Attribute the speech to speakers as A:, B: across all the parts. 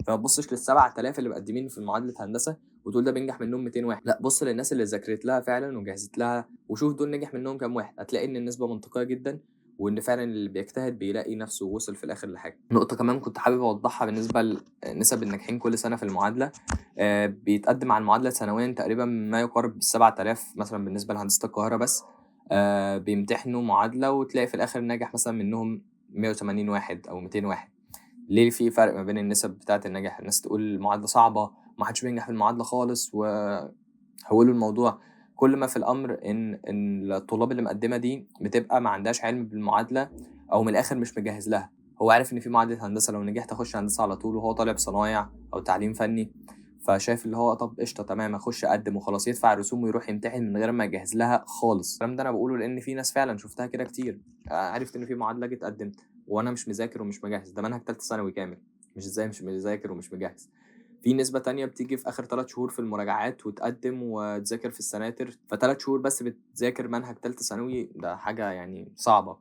A: فما تبصش لل7000 اللي مقدمين في معادلة هندسة وتقول ده بينجح منهم 200 واحد، لأ بُص للناس اللي ذاكرت لها فعلًا وجهزت لها وشوف دول نجح منهم كام واحد، هتلاقي إن النسبة منطقية جدًا، وإن فعلًا اللي بيجتهد بيلاقي نفسه وصل في الآخر لحاجة. نقطة كمان كنت حابب أوضحها بالنسبة لنسب الناجحين كل سنة في المعادلة، بيتقدم على المعادلة سنويًا تقريبًا ما يقارب ال7000 مثلًا بالنسبة لهندسة القاهرة بس، بيمتحنوا معادلة وتلاقي في الآخر ناجح مثلًا منهم 180 واحد أو 200 واحد. ليه في فرق ما بين النسب بتاعة النجاح؟ الناس تقول المعادلة صعبة، ما حدش بينجح في المعادلة خالص وهوّلوا الموضوع. كل ما في الأمر إن الطلاب اللي مقدمة دي بتبقى ما عندهاش علم بالمعادلة أو من الآخر مش مجهز لها، هو عارف إن في معادلة هندسة لو نجحت أخش هندسة على طول وهو طالب صنايع أو تعليم فني، فشايف اللي هو طب قشطة تمام أخش أقدم وخلاص، يدفع الرسوم ويروح يمتحن من غير ما يجهز لها خالص. الكلام ده أنا باقوله لإن في ناس فعلًا شُفتها كده كتير، عرفت إن في معادلة جيت قدمت وأنا مش مذاكر ومش مجهز، ده منهج تالتة ثانوي كامل، مش إزاي مش مذاكر ومش مجهز. في نسبة تانية بتيجي في آخر 3 شهور في المراجعات وتقدّم وتذاكر في السناتر، ف3 شهور بس بتذاكر منهج تالتة ثانوي، ده حاجة يعني صعبة،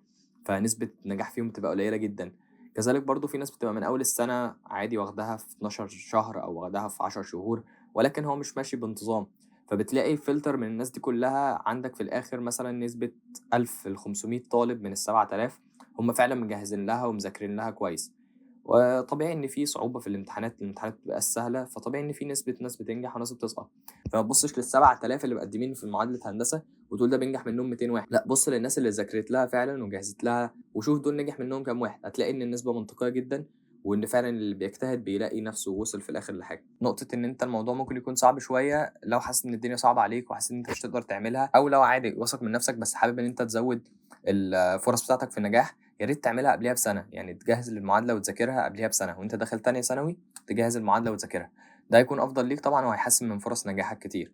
A: فنسبة النجاح فيهم بتبقى قليلة جدًا. كذلك برضه في ناس بتبقى من أول السنة عادي واخداها في 12 شهر أو واخداها في 10 شهور، ولكن هو مش ماشي بانتظام، فبتلاقي filter من الناس دي كلّها عندك في الآخر مثلًا نسبة 1000 ل500 طالب من ال7000 هم فعلًا مجهّزين لها ومذاكرين لها كويس. وطبيعي إن في صعوبة في الامتحانات، الامتحانات ما بتبقاش سهلة، فطبيعي إن في نسبة ناس بتنجح وناس بتسقط، فما تبصش لل7000 اللي مقدمين في معادلة هندسة وتقول ده بينجح منهم 200 واحد، لأ بُص للناس اللي ذاكرت لها فعلًا وجهزت لها وشوف دول نجح منهم كام واحد، هتلاقي إن النسبة منطقية جدًا، وإن فعلًا اللي بيجتهد بيلاقي نفسه وصل في الآخر لحاجة. نقطة إن أنت الموضوع ممكن يكون صعب شوية لو حاسس إن الدنيا صعبة عليك وحاسس إن أنت مش هتقدر تعملها، أو لو عادي واثق من نفسك بس حابب إن أنت تزود الفرص بتاعتك في النجاح، يا ريت تعملها قبليها بسنة، يعني تجهّز للمعادلة وتذاكرها قبليها بسنة، وأنت داخل تانية ثانوي تجهّز المعادلة وتذاكرها، ده هيكون أفضل ليك طبعًا وهيحسّن من فرص نجاحك كتير.